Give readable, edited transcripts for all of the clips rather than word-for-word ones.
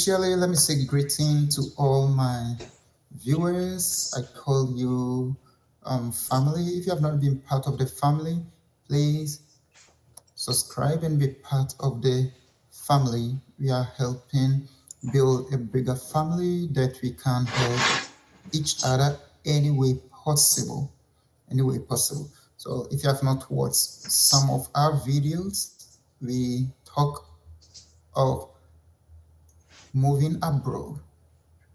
especially let me say greeting to all my viewers. I call you family. If you have not been part of the family, please subscribe and be part of the family. We are helping build a bigger family that we can help each other any way possible. Any way possible. So if you have not watched some of our videos, we talk of moving abroad,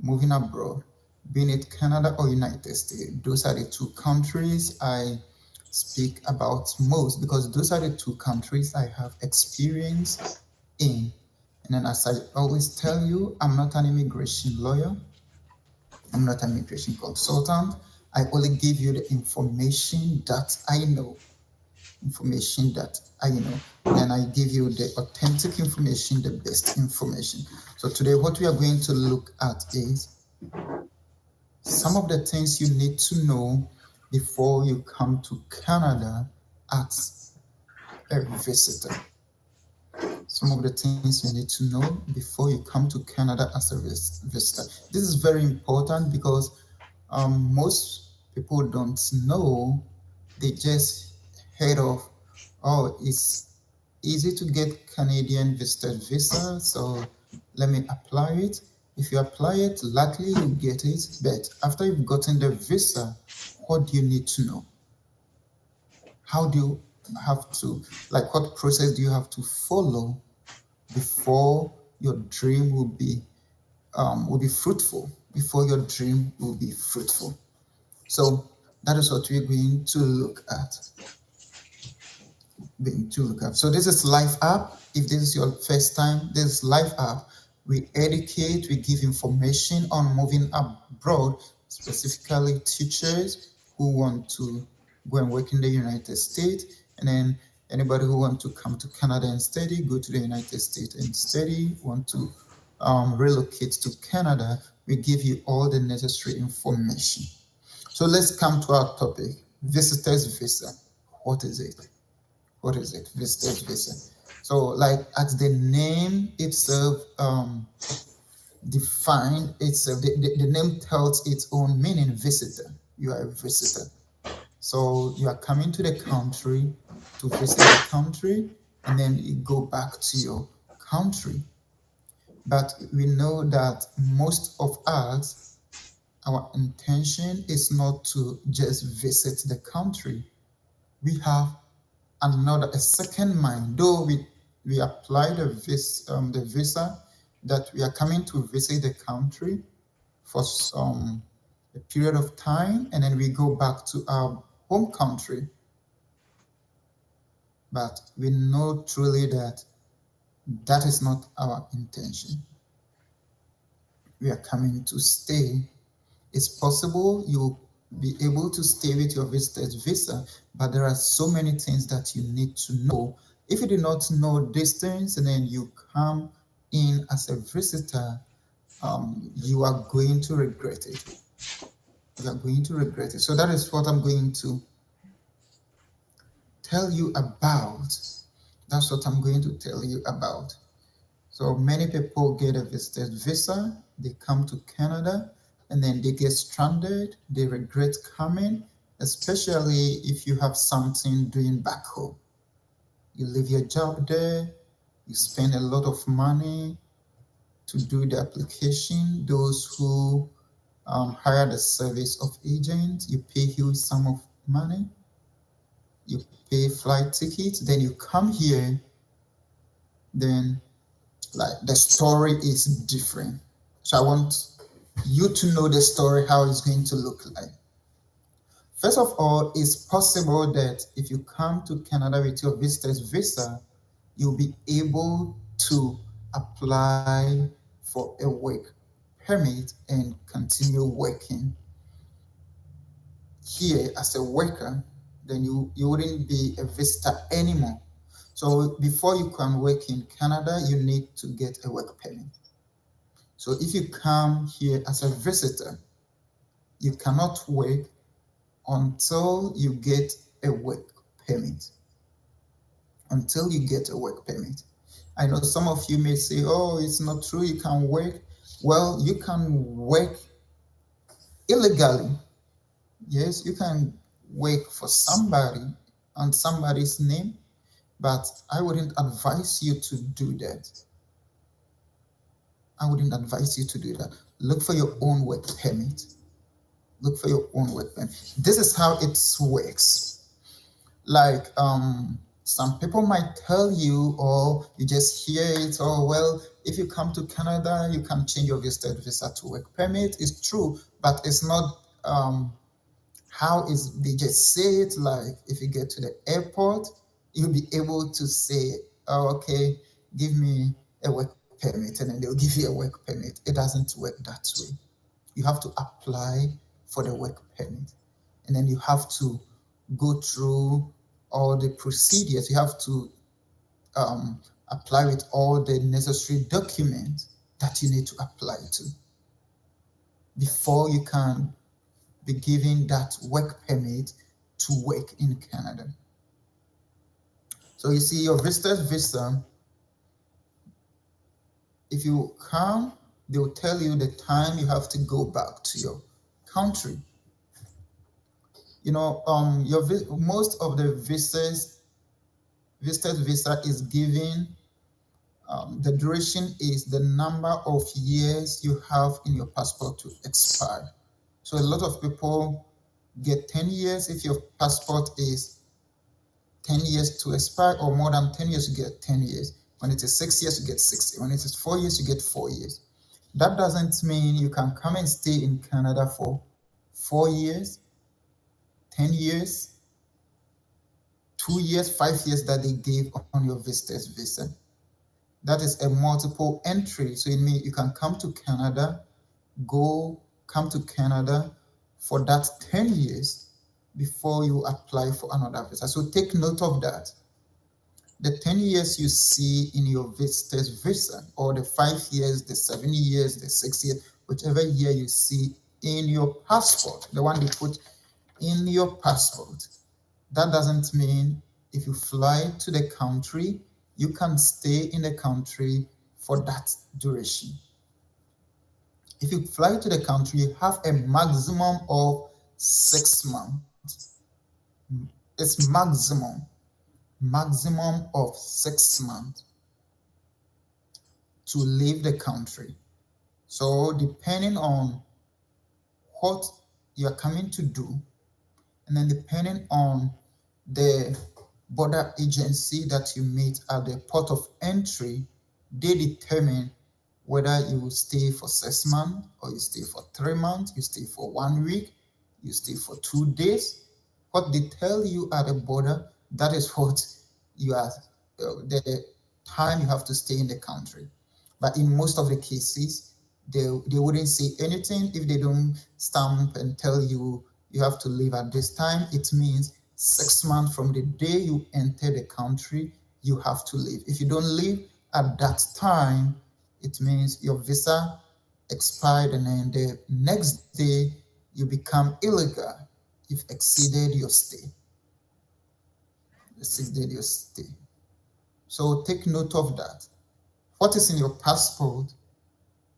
moving abroad, being it Canada or United States. Those are the two countries I speak about most because those are the two countries I have experience in. And then, as I always tell you, I'm not an immigration lawyer, I'm not an immigration consultant. I only give you the information that I know, information that I know, and I give you the authentic information, the best information. So today, what we are going to look at is some of the things you need to know before you come to Canada as a visitor. Some of the things you need to know before you come to Canada as a visitor. This is very important because most people don't know. They just heard of, oh, it's easy to get Canadian visitor visa, so let me apply it. If you apply it, likely you get it. But after you've gotten the visa, what do you need to know? How do you have to, like, what process do you have to follow before your dream will be fruitful? Before your dream will be fruitful. So that is what we're going to look at. So this is Life App. If this is your first time, this is Life App. We educate, we give information on moving abroad, specifically teachers who want to go and work in the United States, and then anybody who want to come to Canada and study, go to the United States and study, want to relocate to Canada, we give you all the necessary information. So let's come to our topic, visitor's visa. What is it? What is it? Visitor's visa. So, like as the name itself define itself, the name tells its own meaning, visitor. You are a visitor. So you are coming to the country to visit the country and then you go back to your country. But we know that most of us, our intention is not to just visit the country. We have a second mind, though we apply the visa that we are coming to visit the country for a period of time and then we go back to our home country, but we know truly that that is not our intention. We are coming to stay. It's possible you'll be able to stay with your visitor's visa, but there are so many things that you need to know. If you do not know these things and then you come in as a visitor, you are going to regret it. You are going to regret it. So that is what I'm going to tell you about. That's what I'm going to tell you about. So many people get a visitor's visa, they come to Canada, and then they get stranded, they regret coming, especially if you have something doing back home. You leave your job there, you spend a lot of money to do the application. Those who hire the service of agents, you pay huge sum of money, you pay flight tickets, then you come here, then like the story is different. So I want you to know the story, how it's going to look like. First of all, it's possible that if you come to Canada with your visitor's visa, you'll be able to apply for a work permit and continue working here as a worker. Then you wouldn't be a visitor anymore. So before you can work in Canada, you need to get a work permit. So if you come here as a visitor, you cannot work until you get a work permit. Until you get a work permit. I know some of you may say, oh, it's not true, you can work. Well, you can work illegally. Yes, you can work for somebody on somebody's name, but I wouldn't advise you to do that. I wouldn't advise you to do that. Look for your own work permit. Look for your own work permit. This is how it works. Like some people might tell you, or you just hear it, oh well, if you come to Canada, you can change your visitor visa to work permit. It's true, but it's not how is they just say it. Like if you get to the airport, you'll be able to say, oh, okay, give me a work permit, and then they'll give you a work permit. It doesn't work that way. You have to apply for the work permit, and then you have to go through all the procedures. You have to apply with all the necessary documents that you need to apply to before you can be given that work permit to work in Canada. So you see, your visitor's visa, if you come, they will tell you the time you have to go back to your country. You know, most of the visitor's visa is given. The duration is the number of years you have in your passport to expire. So a lot of people get 10 years if your passport is 10 years to expire, or more than 10 years, you get 10 years. When it is 6 years, you get 6. When it is 4 years, you get 4 years. That doesn't mean you can come and stay in Canada for 4 years, 10 years, 2 years, 5 years that they gave on your visitor's visa. That is a multiple entry. So it means you can come to Canada, come to Canada for that 10 years before you apply for another visa. So take note of that. The 10 years you see in your visitor's visa, or the 5 years, the 7 years, the 6 years, whichever year you see in your passport, the one they put in your passport, that doesn't mean if you fly to the country, you can stay in the country for that duration. If you fly to the country, you have a maximum of 6 months. It's maximum of 6 months to leave the country. So depending on what you're coming to do, and then depending on the border agency that you meet at the port of entry, they determine whether you will stay for 6 months, or you stay for 3 months, you stay for 1 week, you stay for 2 days. What they tell you at the border, that is what you are, the time you have to stay in the country. But in most of the cases, they wouldn't say anything if they don't stamp and tell you you have to leave at this time. It means 6 months from the day you enter the country, you have to leave. If you don't leave at that time, it means your visa expired, and then the next day you become illegal. You've exceeded your stay. So take note of that. What is in your passport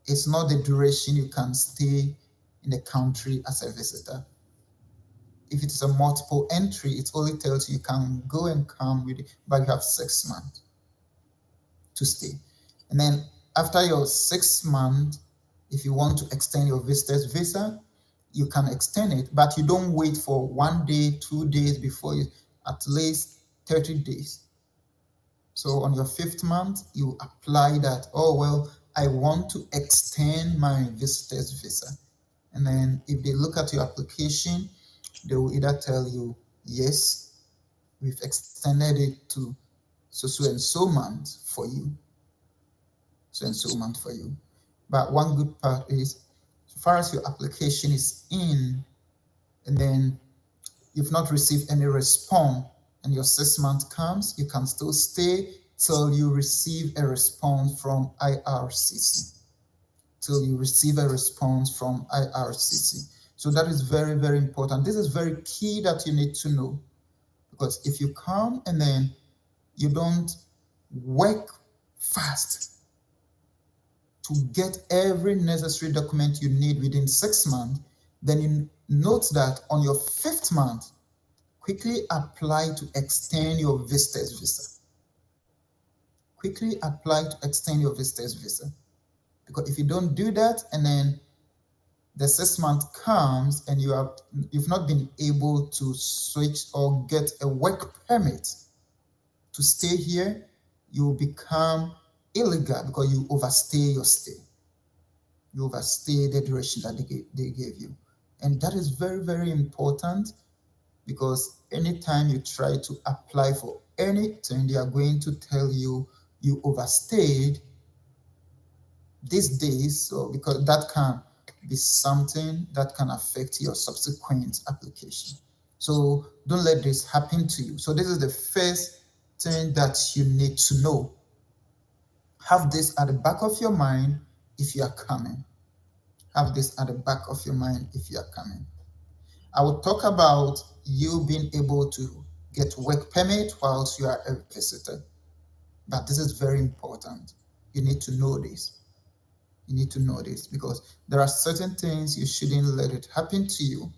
is not the duration you can stay in the country as a visitor. If it is a multiple entry, it only tells you can go and come with it, but you have 6 months to stay. And then after your 6 months, if you want to extend your visitor's visa, you can extend it, but you don't wait for 1 day, 2 days before you, at least 30 days. So on your 5th month, you apply that, oh, well, I want to extend my visitor's visa. And then if they look at your application, they will either tell you, yes, we've extended it to so and so month for you. So and so month for you. But one good part is, so far as your application is in, and then you've not received any response, and your 6 month comes, you can still stay till you receive a response from IRCC. Till you receive a response from IRCC. So that is very, very important. This is very key that you need to know, because if you come and then you don't work fast to get every necessary document you need within 6 months, then you note that on your 5th month, quickly apply to extend your visitor's visa. Quickly apply to extend your visitor's visa. Because if you don't do that, and then the 6 month comes and you've not been able to switch or get a work permit to stay here, you will become illegal because you overstay your stay. You overstay the duration that they gave you. And that is very, very important, because anytime you try to apply for anything, they are going to tell you you overstayed these days. So because that can be something that can affect your subsequent application. So don't let this happen to you. So this is the first thing that you need to know. Have this at the back of your mind if you are coming. Have this at the back of your mind if you are coming. I will talk about you being able to get work permit whilst you are a visitor. But this is very important. You need to know this. You need to know this, because there are certain things you shouldn't let it happen to you,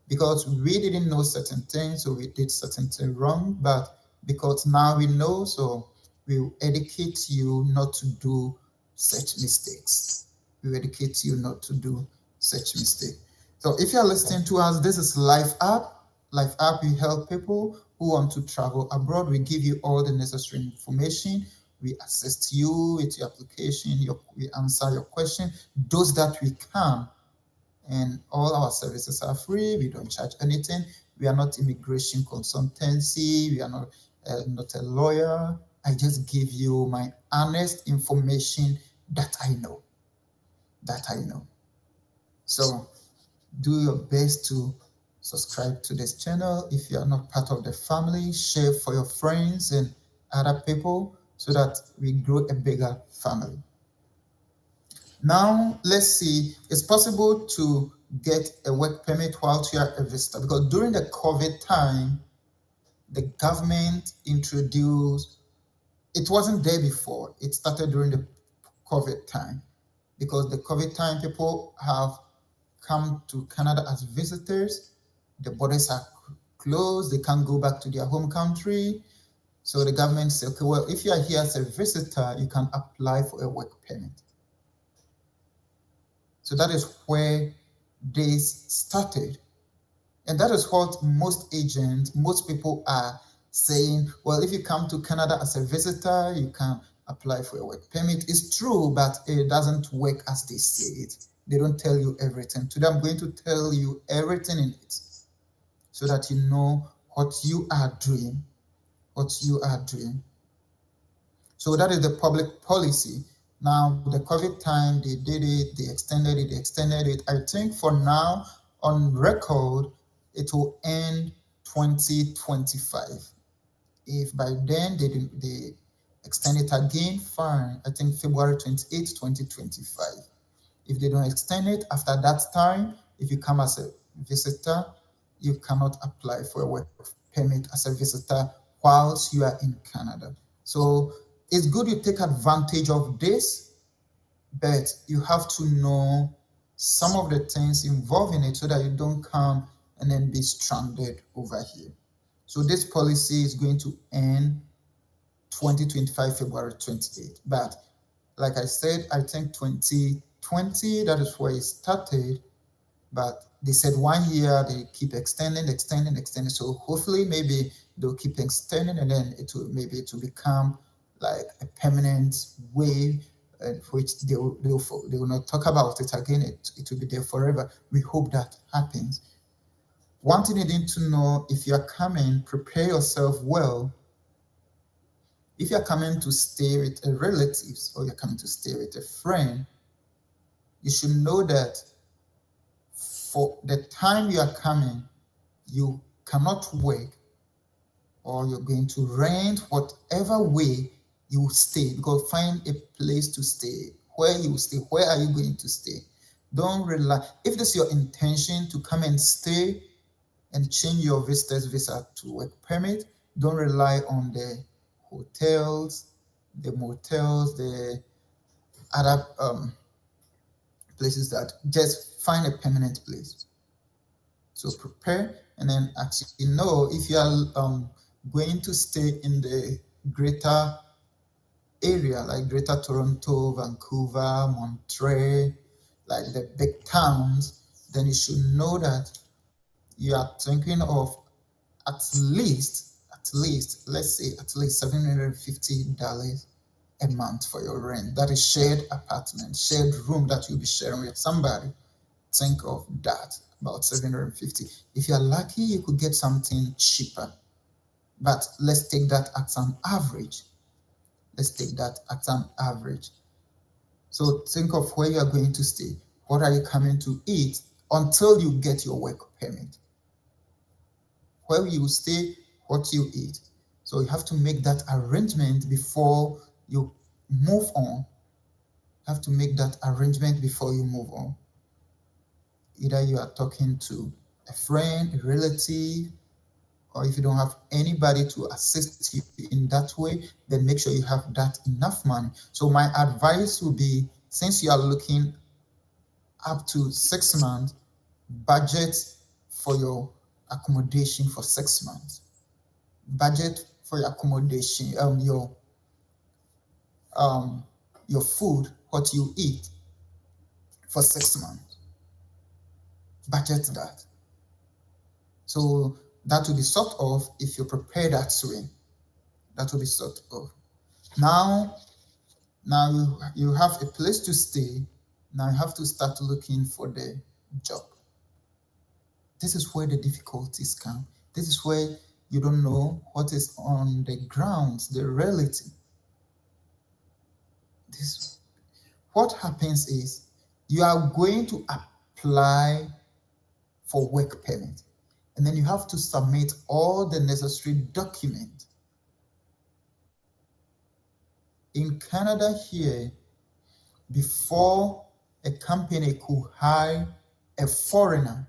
because we didn't know certain things, so we did certain things wrong. But because now we know, so we will educate you not to do such mistakes. We will educate you not to do such mistakes. So if you're listening to us, this is Life App. Life App, we help people who want to travel abroad. We give you all the necessary information. We assist you with your application. We answer your question, those that we can. And all our services are free. We don't charge anything. We are not immigration consultancy. We are not a lawyer. I just give you my honest information that I know. That I know. So do your best to subscribe to this channel. If you are not part of the family, share for your friends and other people so that we grow a bigger family. Now, let's see, it's possible to get a work permit while you are a visitor, because during the COVID time, the government introduced, it wasn't there before, it started during the COVID time, because the COVID time people have come to Canada as visitors, the borders are closed, they can't go back to their home country. So the government said, okay, well, if you are here as a visitor, you can apply for a work permit. So that is where this started. And that is what most agents, most people are saying, well, if you come to Canada as a visitor, you can apply for a work permit. It's true, but it doesn't work as they say it. They don't tell you everything. Today, I'm going to tell you everything in it so that you know what you are doing, what you are doing. So that is the public policy. Now, the COVID time, they did it, they extended it. I think for now, on record, it will end 2025. If by then they extend it again, fine. I think February 28, 2025. If they don't extend it after that time, if you come as a visitor, you cannot apply for a work permit as a visitor whilst you are in Canada. So it's good you take advantage of this, but you have to know some of the things involved in it so that you don't come and then be stranded over here. So this policy is going to end 2025, February 28. But like I said, I think 2020, that is where it started. But they said 1 year, they keep extending. So hopefully maybe they'll keep extending, and then it will become like a permanent way, which they will not talk about it again. It will be there forever. We hope that happens. One thing you need to know, if you're coming, prepare yourself well. If you're coming to stay with a relative or you're coming to stay with a friend, you should know that for the time you are coming, you cannot work, or you're going to rent whatever way you stay, because find a place to stay. Where you stay, where are you going to stay? Don't rely, if this is your intention to come and stay and change your visitor's visa to work permit, don't rely on the hotels the motels, the other places, that just find a permanent place. So prepare, and then as you know, if you are going to stay in the greater area like Greater Toronto, Vancouver, Montreal, like the big towns, then you should know that you are thinking of let's say at least $750 a month for your rent. That is shared apartment, shared room that you'll be sharing with somebody. Think of that, about 750. If you're lucky, you could get something cheaper. But let's take that as an average. Let's take that as an average. So think of where you are going to stay. What are you coming to eat until you get your work permit? Where you stay, what you eat. So you have to make that arrangement before you move on. You have to make that arrangement before you move on. Either you are talking to a friend, a relative, or if you don't have anybody to assist you in that way, then make sure you have that enough money. So my advice would be, since you are looking up to 6 months, budget for your accommodation for 6 months. Budget for your accommodation, your food, what you eat for 6 months. Budget that. So that will be sort of, if you prepare that way, that will be sort of. Now you have a place to stay. Now you have to start looking for the job. This is where the difficulties come. This is where you don't know what is on the grounds, the reality. What happens is you are going to apply for work permit, and then you have to submit all the necessary documents. In Canada here, before a company could hire a foreigner,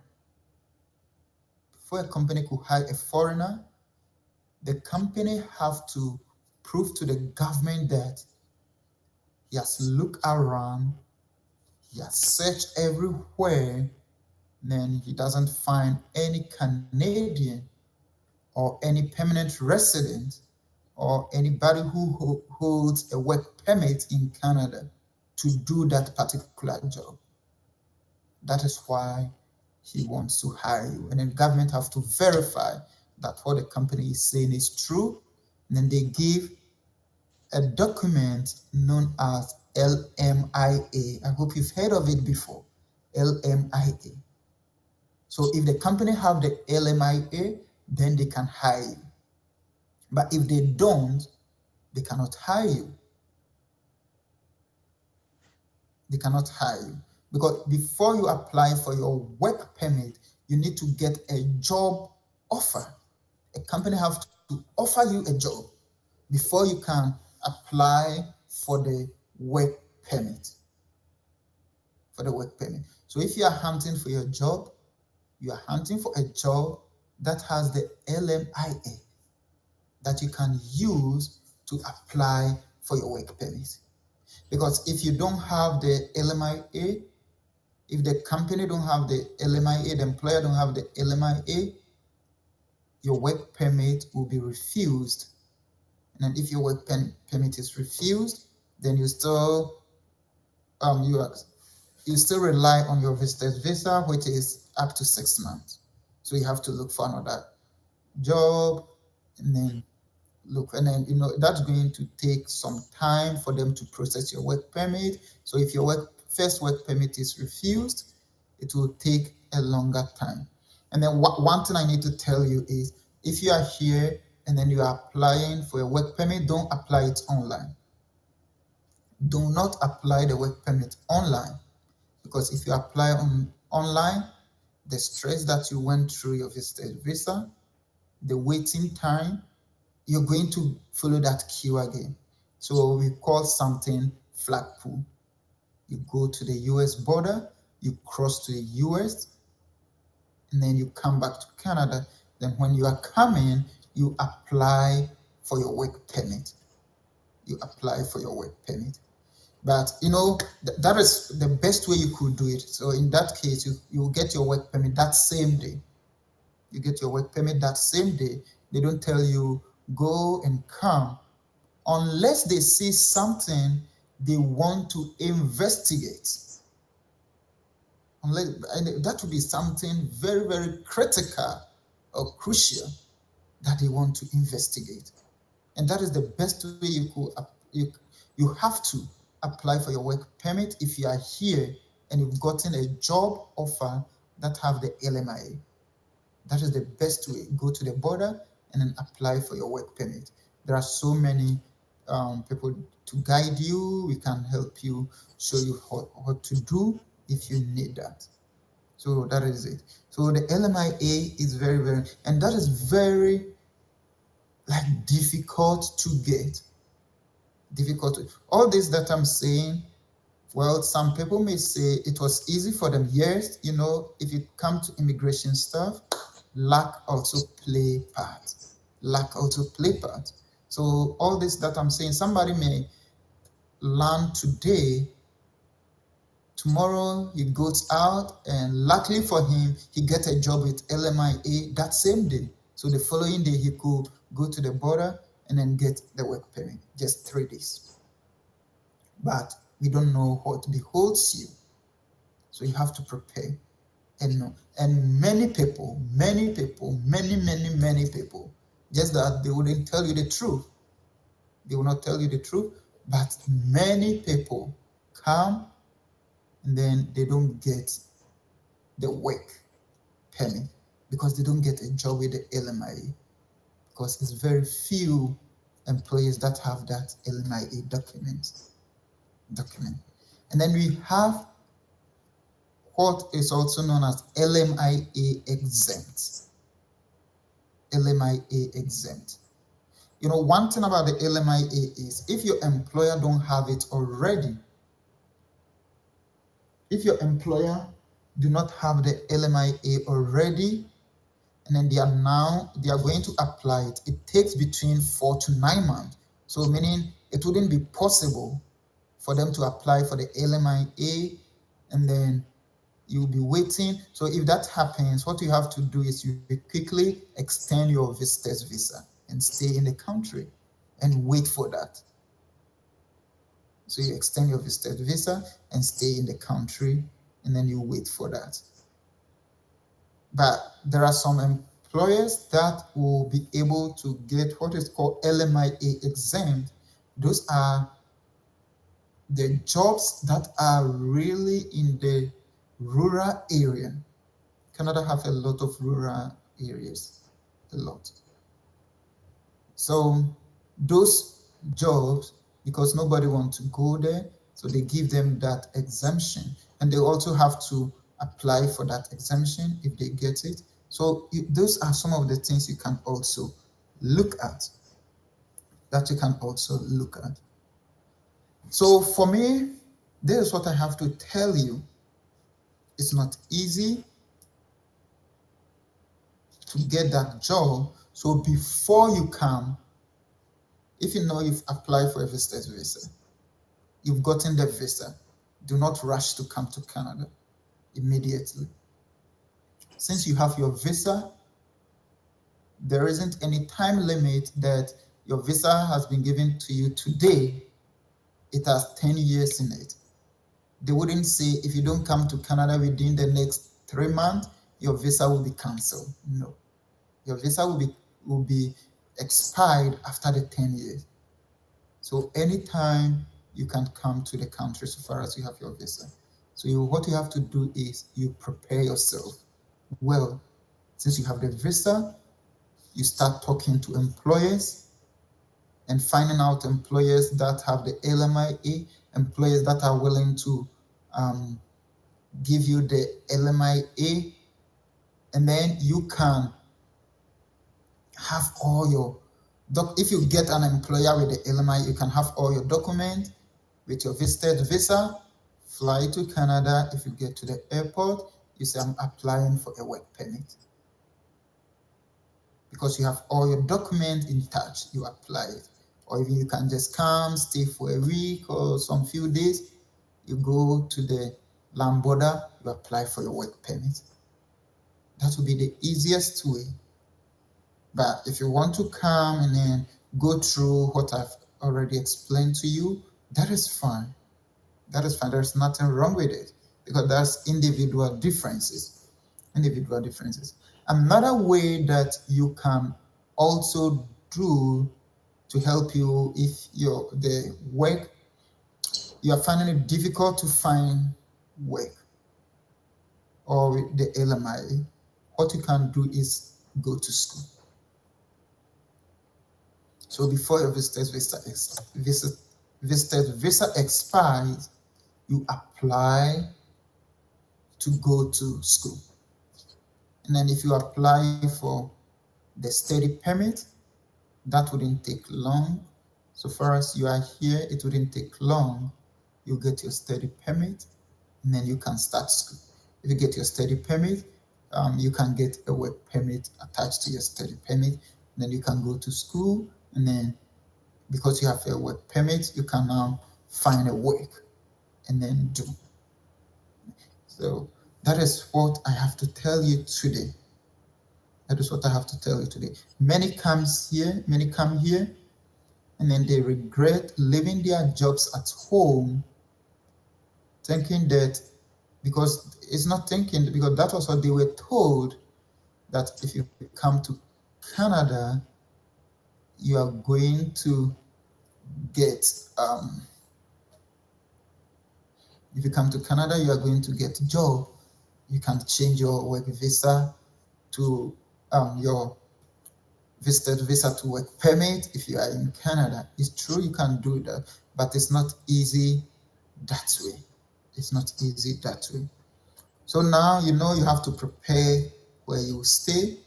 the company have to prove to the government that he has looked around, he has searched everywhere, then he doesn't find any Canadian or any permanent resident or anybody who holds a work permit in Canada to do that particular job. That is why he wants to hire you. And then government have to verify that what the company is saying is true. And then they give a document known as LMIA. I hope you've heard of it before. LMIA. So if the company have the LMIA, then they can hire you. But if they don't, they cannot hire you. They cannot hire you. Because before you apply for your work permit, you need to get a job offer. A company have to offer you a job before you can apply for the work permit. So if you are hunting for your job, you are hunting for a job that has the LMIA that you can use to apply for your work permit. Because if you don't have the LMIA, if the company don't have the LMIA, the employer don't have the LMIA, your work permit will be refused. And then if your work permit is refused, then you still rely on your visitor's visa, which is up to 6 months. So you have to look for another job, and then that's going to take some time for them to process your work permit. So if your first work permit is refused, it will take a longer time. And then one thing I need to tell you is, if you are here and then you are applying for a work permit, don't apply it online. Do not apply the work permit online, because if you apply online, the stress that you went through your visitor visa, the waiting time, you're going to follow that queue again. So we call something flag pull. You go to the US border, you cross to the US, and then you come back to Canada. Then when you are coming, you apply for your work permit. you apply for your work permit. But that is the best way you could do it. So in that case, you get your work permit that same day. You get your work permit that same day. They don't tell you go and come unless they see something they want to investigate. Unless, and that would be something very, very critical or crucial that they want to investigate. And that is the best way you have to apply for your work permit if you are here and you've gotten a job offer that have the LMIA. That is the best way. Go to the border and then apply for your work permit. There are so many people to guide you. We can help you, show you what to do if you need that. So that is it. So the LMIA is very, very, and that is very difficult to get. All this that I'm saying, well, some people may say it was easy for them. Yes, if it comes to immigration stuff, luck also play part. So all this that I'm saying, somebody may learn today, tomorrow he goes out, and luckily for him, he gets a job with LMIA that same day. So the following day, he could go to the border and then get the work permit, just 3 days. But we don't know what beholds you. So you have to prepare and know. And many people, many people, just that they wouldn't tell you the truth. They will not tell you the truth, but many people come and then they don't get the work permit because they don't get a job with the LMIA, because it's very few employers that have that LMIA document. And then we have what is also known as LMIA exempt. LMIA exempt. One thing about the LMIA is if your employer don't have it already, if your employer do not have the LMIA already, and then they are going to apply it, it takes between 4 to 9 months. So meaning it wouldn't be possible for them to apply for the LMIA and then you'll be waiting. So if that happens, what you have to do is you quickly extend your visitor's visa and stay in the country and wait for that. So you extend your visitor's visa and stay in the country, and then you wait for that. But there are some employers that will be able to get what is called LMIA exempt. Those are the jobs that are really in the rural area. Canada have a lot of rural areas, a lot. So those jobs, because nobody wants to go there, so they give them that exemption, and they also have to apply for that exemption if they get it. So those are some of the things you can also look at. So for me, this is what I have to tell you. It's not easy to get that job. So before you come, if you know you've applied for a visitor's visa, you've gotten the visa, do not rush to come to Canada immediately. Since you have your visa, there isn't any time limit that your visa has been given to you today. It has 10 years in it. They wouldn't say if you don't come to Canada within the next 3 months, your visa will be cancelled. No. Your visa will be expired after the 10 years. So anytime you can come to the country so far as you have your visa. So what you have to do is you prepare yourself well. Since you have the visa, you start talking to employers and finding out employers that have the LMIA, employers that are willing to give you the LMIA, and then you can have all your if you get an employer with the LMIA, you can have all your documents with your visitor's visa, fly to Canada. If you get to the airport, you say, I'm applying for a work permit. Because you have all your documents in touch, you apply it. or even you can just come, stay for a week or some few days. You go to the land border, you apply for your work permit. That will be the easiest way. But if you want to come and then go through what I've already explained to you, that is fine. That is fine. There's nothing wrong with it because that's individual differences. Individual differences. Another way that you can also do to help you if the work you are finding it difficult to find work or with the LMI, what you can do is go to school. So before your visitor's visa expires, you apply to go to school. And then if you apply for the study permit, that wouldn't take long. So far as you are here, it wouldn't take long. You get your study permit, and then you can start school. If you get your study permit, you can get a work permit attached to your study permit. And then you can go to school, and then because you have a work permit, you can now find a work and then do. So that is what I have to tell you today. That is what I have to tell you today. Many come here, and then they regret leaving their jobs at home, thinking that because it's not thinking because that was what they were told that if you come to Canada, you are going to get if you come to Canada, you are going to get a job. You can change your work visa to your visitor visa to work permit if you are in Canada. It's true you can do that, but it's not easy that way. It's not easy that way. So now you know you have to prepare where you stay.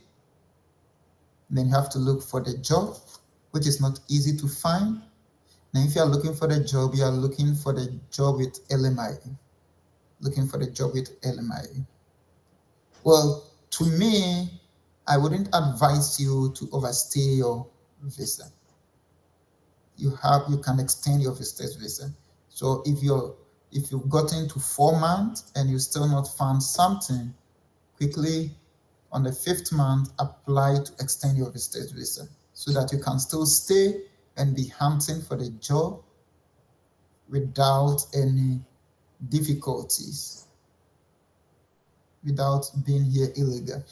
Then you have to look for the job, which is not easy to find. Now, if you are looking for the job, you are looking for the job with LMI. Looking for the job with LMI. Well, to me, I wouldn't advise you to overstay your visa. You can extend your visitor's visa. So if you've gotten to 4 months and you still not found something, quickly on the 5th month apply to extend your visitor's visa so that you can still stay and be hunting for the job without any difficulties, without being here illegal.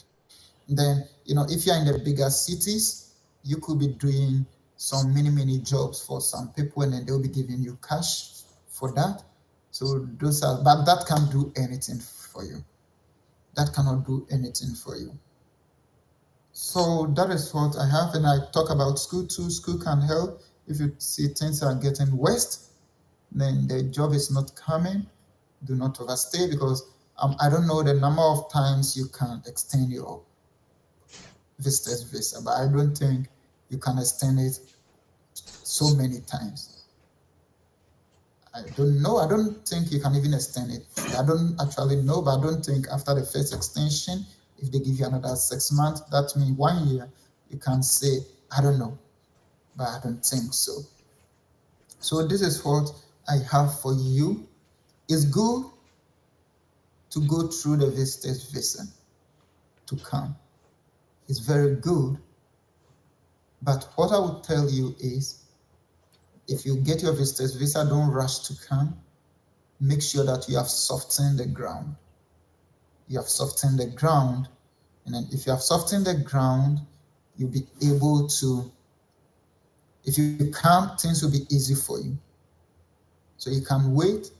Then, if you're in the bigger cities, you could be doing some many jobs for some people, and then they'll be giving you cash for that. So but that can't do anything for you. That cannot do anything for you. So that is what I have, and I talk about school too. School can help. If you see things are getting worse, then the job is not coming. Do not overstay because I don't know the number of times you can extend your visitor's visa, but I don't think you can extend it so many times. I don't know. I don't think you can even extend it. I don't actually know, but I don't think after the first extension, if they give you another 6 months, that means 1 year, you can say, I don't know, but I don't think so. So this is what I have for you. It's good to go through the visitor's visa to come. It's very good. But what I would tell you is, if you get your visitor's visa, don't rush to come. Make sure that you have softened the ground. You have softened the ground. And then if you have softened the ground, you'll be able to, if you come, things will be easy for you. So you can wait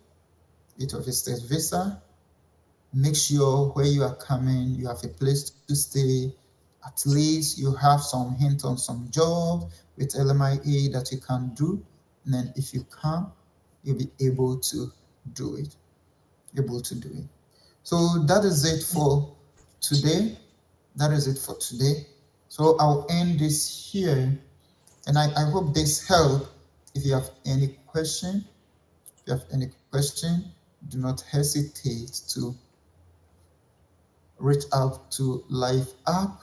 with your visitor's visa. Make sure where you are coming, you have a place to stay. At least you have some hint on some job with LMIA that you can do. And then if you come, you'll be able to do it. So that is it for today. So I'll end this here. And I hope this helped. If you have any question, do not hesitate to reach out to Life App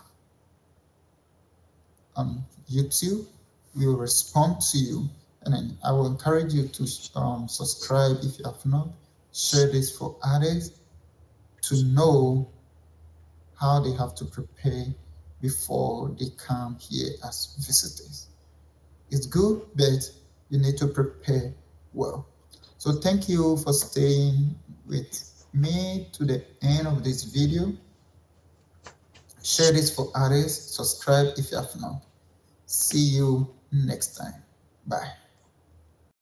on YouTube will respond to you. And then I will encourage you to subscribe if you have not. Share this for others to know how they have to prepare before they come here as visitors. It's good, but you need to prepare well. So thank you for staying with me to the end of this video. Share this for others. Subscribe if you have not. See you next time. Bye.